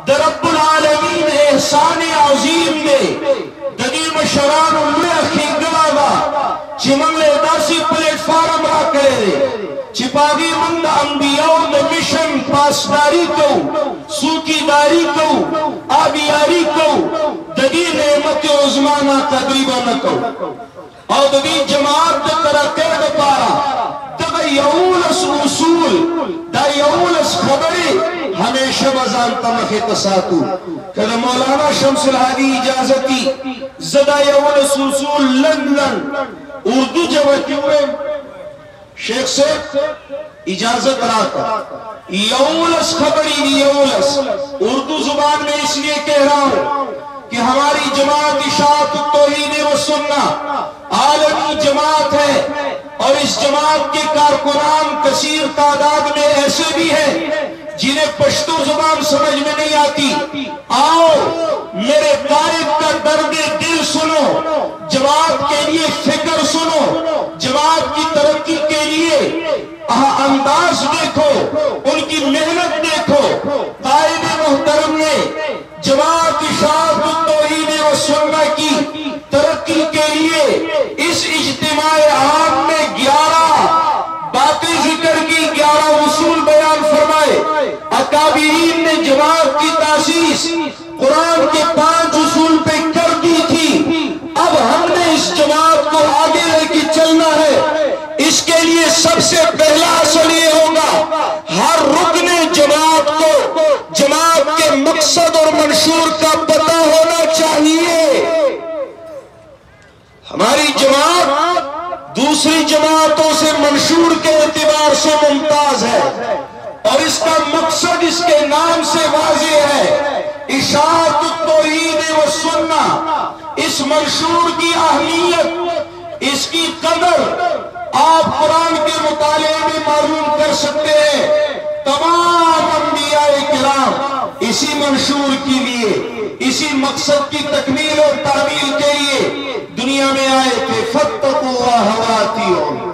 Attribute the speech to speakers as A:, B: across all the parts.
A: در رب العالمین احسان عظیم دے دگیم شران اللہ خیگلا دا چی من لے داسی پلیٹ فارم را کرے دے چی پاگی من دا انبیاء دا مشن پاسداری کو سوکی داری کو آبیاری کو دگی نعمت عظمانہ تقریبا نکو اور دگی جماعت دا ترقی دا پارا دا یولس اصول دا یولس خبری ہمیشہ بزان تمخی تساتو کہ مولانا شمس الحادی اجازتی زدہ یولس اصول لندن اردو جوتی ہوئے شیخ سے اجازت راتا یولس خبری یولس اردو زبان میں اس لیے کہہ رہا ہوں کہ ہماری جماعت اشاعت التوحید و سنہ عالمی جماعت ہے اور اس جماعت کے کارکنان کثیر تعداد میں ایسے بھی ہیں جنہیں پشتو زبان سمجھ میں نہیں آتی. آؤ میرے قائد کا درد دل سنو, جماعت کے لیے فکر سنو, جماعت کی ترقی کے لیے انداز دیکھو, ان کی محنت دیکھو. قائد محترم نے جماعت اشاعت التوحید و سنہ کی ترقی کے لیے اس اجتماع عام میں 11 باتیں ذکر کی, 11 اصول بیان فرمائے. اکابرین نے جماعت کی تاسیس قرآن کے 5 اصول پہ کر دی تھی. اب ہم نے اس جماعت کو آگے لے کے چلنا ہے. اس کے لیے سب سے پہلا اصل یہ ہوگا, ہر رکن جماعت کو جماعت کے مقصد اور منشور کا پتہ ہونا چاہیے. ہماری جماعت دوسری جماعتوں سے منشور کے اعتبار سے ممتاز ہے اور اس کا مقصد اس کے نام سے واضح ہے, اشاعت التوحید و سنہ. اس منشور کی اہمیت, اس کی قدر آپ قرآن کے مطالعے میں معلوم کر سکتے ہیں. تمام انبیاء کرام اسی منشور کے لیے, اسی مقصد کی تکمیل اور تعمیل کے لیے دنیا میں آئے تھے. فاتقوا اللہ واتیعون.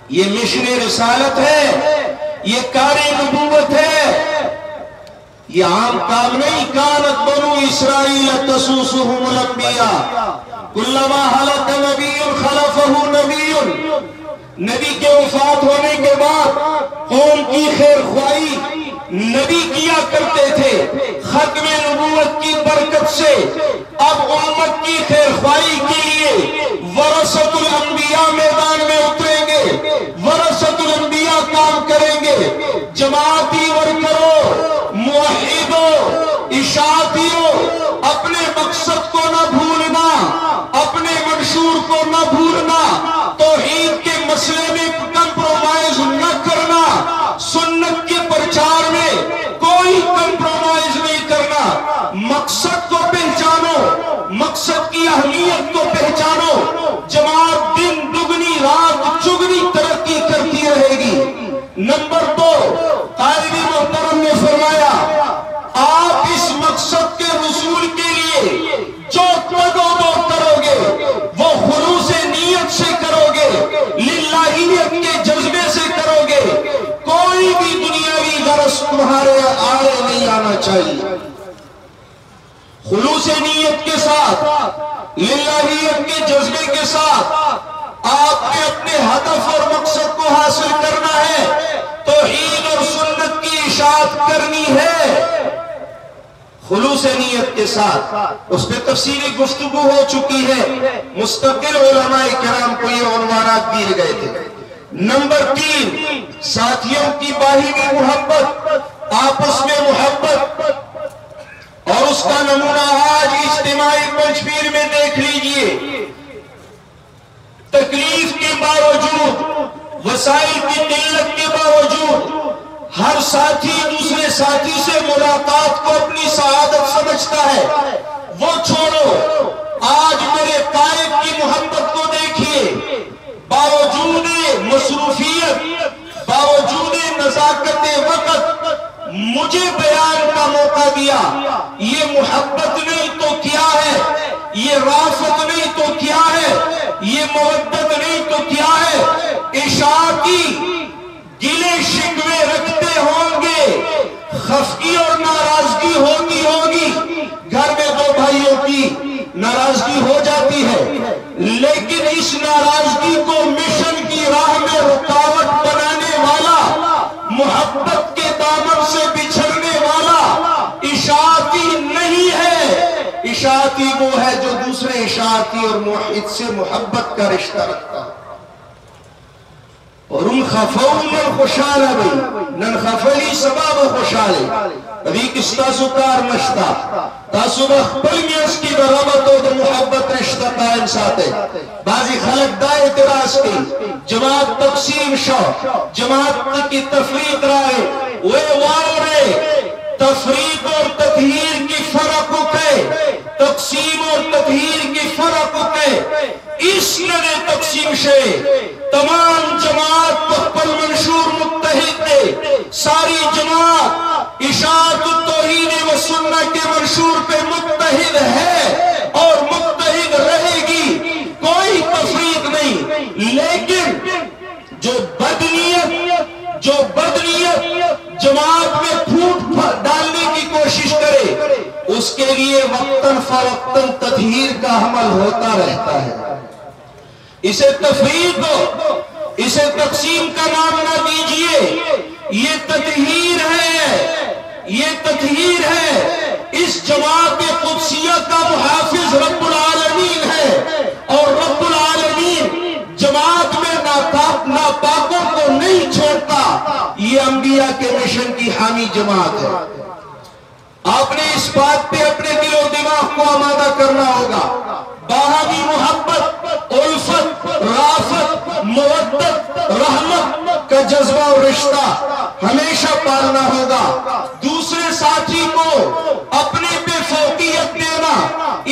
A: یہ مشن رسالت ہے, یہ کار نبوت ہے, یہ عام کام نہیں. کانت بنو اسرائیل تسوسهم الانبیاء کلما ہلک نبی خلفہ نبی. نبی کے وفات ہونے کے بعد قوم کی خیر خواہی نبی کیا کرتے تھے. ختم نبوت کی برکت سے اب امت کی خیر خواہی کے لیے ورثۃ الانبیاء میدان میں اتریں گے, ورثۃ الانبیاء کام کریں گے. جماعتی ورکروں, موحدوں, اشاعتیوں, اپنے مقصد کو نہ بھولنا, اپنے منشور کو نہ بھولنا, توحید کے مسئلے میں کمپرومائز نہ کرنا, سنت کے پرچار میں کوئی کمپرومائز نہیں کرنا. مقصد کو پہچانو, مقصد کی اہمیت کو پہچانو. جماعت دن دگنی رات چگنی ترقی کرتی رہے گی. نمبر 2, قائد محترم نے فرمایا آپ اس مقصد کے حصول کے لیے جو تگو کرو گے وہ خلوص نیت سے کرو گے, للہیت کے جذبے سے کرو گے. کوئی بھی دنیاوی غرض تمہارے آڑے نہیں آنا چاہیے. خلوص نیت کے ساتھ, للہیت کے جذبے کے ساتھ آپ نے اپنے ہدف اور مقصد کو حاصل کرنا ہے, توحید اور سنت کی اشاعت کرنی ہے. خلوص نیت کے ساتھ اس پہ تفصیلی گفتگو ہو چکی ہے, مستقل علماء کرام کو یہ عنوانات دیے گئے تھے. نمبر 3, ساتھیوں کی باہمی محبت, آپس میں محبت, اور اس کا نمونہ آج اجتماعی پنچپیر میں دیکھ لیجئے. تکلیف کے باوجود, وسائل کی قلت کے باوجود ہر ساتھی دوسرے ساتھی سے ملاقات کو اپنی سعادت سمجھتا ہے. وہ چھوڑو, آج میرے قائد کی محبت کو دیکھیے. باوجود مصروفیت, باوجود نزاکت وقت مجھے بیان کا موقع دیا. یہ محبت نہیں تو کیا ہے, یہ رافت نہیں تو کیا ہے, یہ مودت نہیں تو کیا ہے. اشاعتی گلے شکوے رکھتے ہوں گے, خفگی اور ناراضگی ہوتی اس ناراضگی کو مشن کی راہ میں رکاوٹ بنانے والا، محبت کے دامن سے بچھڑنے والا اشاعتی نہیں ہے۔ اشاعتی وہ ہے جو دوسرے اشاعتی اور موحد سے محبت کا رشتہ رکھتا ہے۔ اور ان خفون من خوشحال بھئی نن خفلی سباب خوشحال ابھی کس تاسو کار نشتا تاسو بخبل میاس کی برابط ہو تو محبت رشتہ قائم ساتے۔ بعضی خلق دا اعتراض کی جماعت تقسیم شو، جماعت کی تفریق رائے وہ وارے تفریق اور تطہیر کی فرق کے، تقسیم اور تطہیر کی فرق کے اس نئے تقسیم سے تمام جماعت بخبل منشور متحد دے، ساری جماعت اشاعت التوحید و سنہ کے منشور پہ متحد ہے اور متحد رہے گی، کوئی تفریق نہیں۔ لیکن جو بدنیت جماعت میں پھوٹ ڈالنے کی کوشش کرے، اس کے لیے وقتاً فوقتاً تطہیر کا عمل ہوتا رہتا ہے۔ اسے تفریق اسے تقسیم کا نام نہ دیجئے، یہ تطہیر ہے، یہ تطہیر ہے۔ اس جماعت قدسیہ کا محافظ رب العالمین ہے، اور رب العالمین جماعت میں ناپاکوں کو نہیں چھوڑتا۔ یہ انبیاء کے مشن کی حامی جماعت ہے۔ آپ نے اس بات پہ اپنے دل و دماغ کو آمادہ کرنا ہوگا، باہمی محبت، الفت، رافت، مودت، رحمت کا جذبہ اور رشتہ ہمیشہ پالنا ہوگا۔ دوسرے ساتھی کو اپنے پہ فوقیت دینا،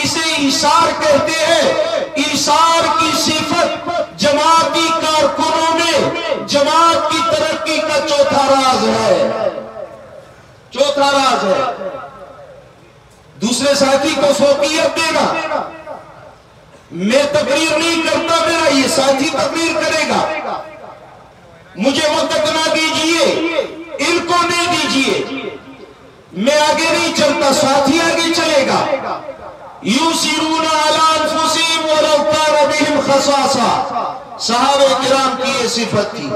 A: اسے ایثار کہتے ہیں۔ ایثار کی صفت جماعتی کارکنوں میں جماعت کی ترقی کا چوتھا راز ہے، چوتھا راز ہے۔ دوسرے ساتھی کو فوقیت دینا، میں تقریر نہیں کرتا، میرا یہ ساتھی تقریر کرے گا، مجھے وہ تک نہ دیجئے، ان کو نہیں دیجئے، میں آگے نہیں چلتا، ساتھی آگے چلے گا۔ یُؤْثِرُونَ عَلَىٰ أَنفُسِهِمْ وَلَوْ كَانَ بِهِمْ خَصَاصَةٌ، صحابہ کرام کی یہ صفت تھی۔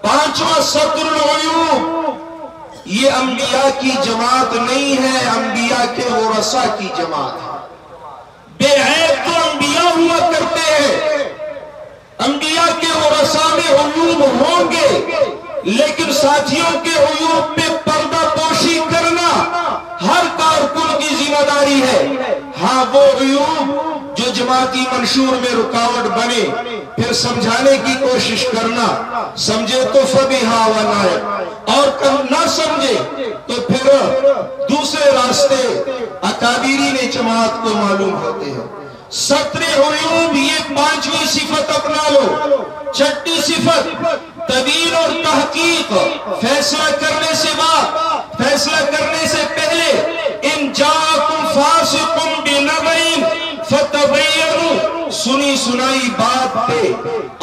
A: پانچواں ستر العیوب، یہ انبیاء کی جماعت نہیں ہے، انبیاء کے ورثاء کی جماعت ہے۔ بے عیب تو انبیاء ہوا کرتے ہیں، انبیاء کے ورثاء میں عیوب ہوں گے، لیکن ساتھیوں کے عیوب پہ پردہ پوشی کرنا ہر کارکن کی ذمہ داری ہے۔ ہاں وہ عیوب جو جماعتی منشور میں رکاوٹ بنے، پھر سمجھانے کی کوشش کرنا، سمجھے تو فَبِهَا وَنَعِمْ، اور نہ سمجھے تو پھر دوسرے راستے اکابرین جماعت کو معلوم ہوتے ہیں۔ ستر عیوب، یہ پانچویں صفت اپنا لو۔ چھٹی صفت تبیین اور تحقیق، فیصلہ کرنے سے بعد، فیصلہ کرنے سے پہلے، ان جاءکم فاسق بنبأ فتبینوا، سنی سنائی بات پہ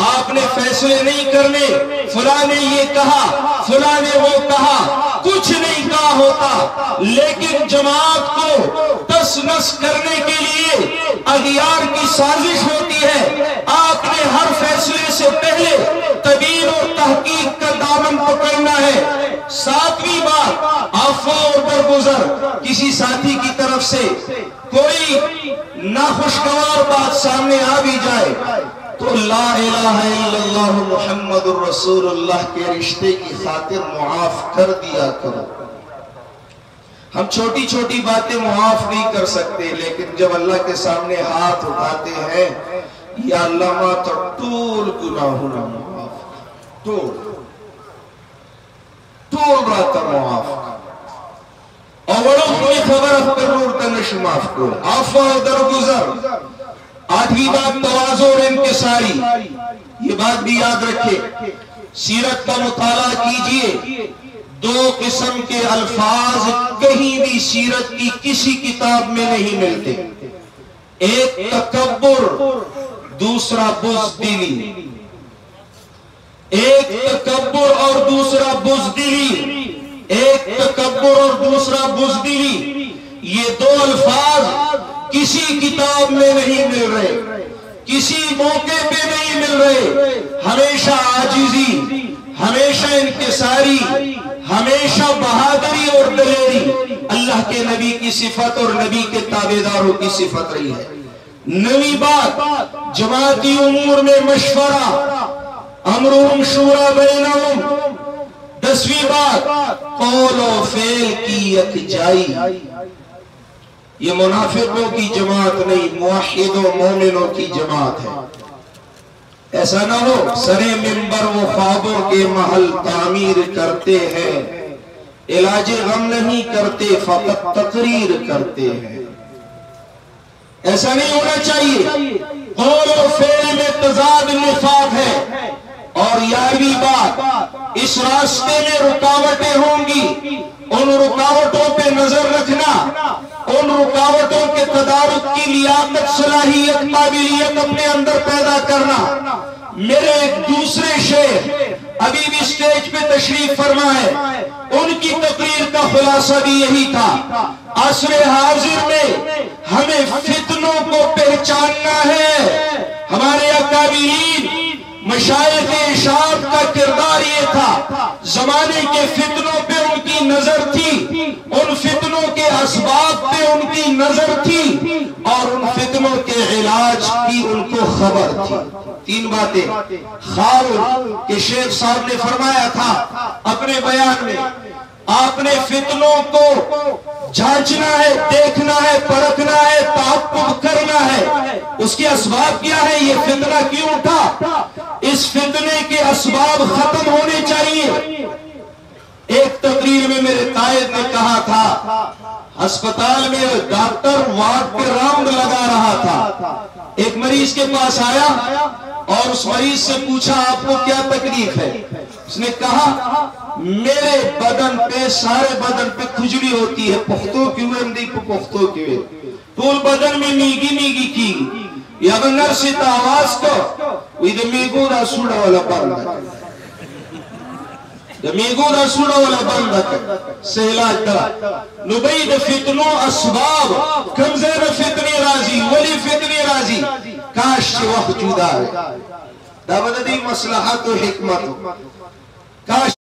A: آپ نے فیصلے نہیں کرنے، فلاں نے یہ کہا، فلاں نے وہ کہا، کچھ نہیں کہا ہوتا، لیکن جماعت کو تس نس کرنے کے لیے اغیار کی سازش ہوتی ہے۔ آپ نے ہر فیصلے سے پہلے تبیین اور تحقیق کا دامن پکڑنا ہے۔ ساتویں بات، عفو اور درگزر، کسی ساتھی کی طرف سے کوئی ناخوشگوار بات سامنے آ بھی جائے تو لا الہ الا اللہ محمد الرسول اللہ کے رشتے کی خاطر معاف کر دیا کرو۔ ہم چھوٹی چھوٹی باتیں معاف نہیں کر سکتے، لیکن جب اللہ کے سامنے ہاتھ اٹھاتے ہیں، یا اللہ ما تو ٹول گناہونا معاف، ٹول راتا معاف، اور وڑو کوئی خبر اپنے نور تنش معاف کو، عفو و درگزر۔ آٹھویں بات تواضع اور انکساری، یہ بات بھی یاد رکھے۔ سیرت کا مطالعہ کیجئے، دو قسم کے الفاظ کہیں بھی سیرت کی کسی کتاب میں نہیں ملتے، ایک تکبر، دوسرا بزدلی، ایک تکبر اور دوسرا بزدلی، ایک تکبر اور دوسرا بزدلی، یہ دو الفاظ کسی کتاب میں نہیں مل رہے۔ کسی موقع پہ نہیں مل رہے، ہمیشہ عاجزی، ہمیشہ انکساری، ہمیشہ بہادری اور دلیری اللہ کے نبی کی صفت اور نبی کے تابعداروں کی صفت رہی ہے۔ نویں بات، جماعتی امور میں مشورہ، امرہم شورا بینہم۔ 10ویں بات، قول و فعل کی یکجائی۔ یہ منافقوں کی جماعت نہیں، موحد و مومنوں کی جماعت ہے۔ ایسا نہ ہو سرے منبر و خوابوں کے محل تعمیر کرتے ہیں، علاج غم نہیں کرتے فقط تقریر کرتے ہیں۔ ایسا نہیں ہونا چاہیے، قول و فعل میں تضاد نفاق ہے۔ اور 11ویں بات، اس راستے میں رکاوٹیں ہوں گی، ان رکاوٹوں پہ نظر رکھنا، ان رکاوٹوں کے تدارک کی لیاقت، صلاحیت، قابلیت اپنے اندر پیدا کرنا۔ میرے ایک دوسرے شیخ ابھی بھی سٹیج پہ تشریف فرما ہے، ان کی تقریر کا خلاصہ بھی یہی تھا، عصر حاضر میں ہمیں فتنوں کو پہچاننا ہے۔ ہمارے اکابرین مشائخ ارشاد کا کردار یہ تھا، زمانے کے فتنوں پہ ان کی نظر تھی، ان فتنوں کے اسباب پہ ان کی نظر تھی، اور ان فتنوں کے علاج کی ان کو خبر تھی۔ 3 باتیں خاور کہ شیخ صاحب نے فرمایا تھا اپنے بیان میں، آپ نے فتنوں کو جانچنا ہے، دیکھنا ہے، پرکھنا ہے، تعقب کرنا ہے۔ اس کے اسباب کیا ہے؟ یہ فتنہ کیوں اٹھا؟ اس فتنے کے اسباب ختم ہونے چاہیے۔ ایک تقریر میں میرے قائد نے کہا تھا، ہسپتال میں ڈاکٹر وارڈ پہ راؤنڈ لگا رہا تھا، ایک مریض کے پاس آیا اور اس مریض سے پوچھا آپ کو کیا تکلیف ہے؟ اس نے کہا میرے بدن پہ، سارے بدن پہ کھجلی ہوتی ہے، پختو کیوئے اندی کو پختو کیوئے، طول بدن میں میگی میگی کی، یا نرسی تا آواز کو ویدہ میگو دا سوڑا والا بندہ، میگو دا سوڑا والا بندہ سے علاج دا نبید فتنوں اسباب، کمزیر فتنی رازی، ولی فتنی رازی، کاش وقت جدا ہے، دا بددی مصلحت و حکمت، کاش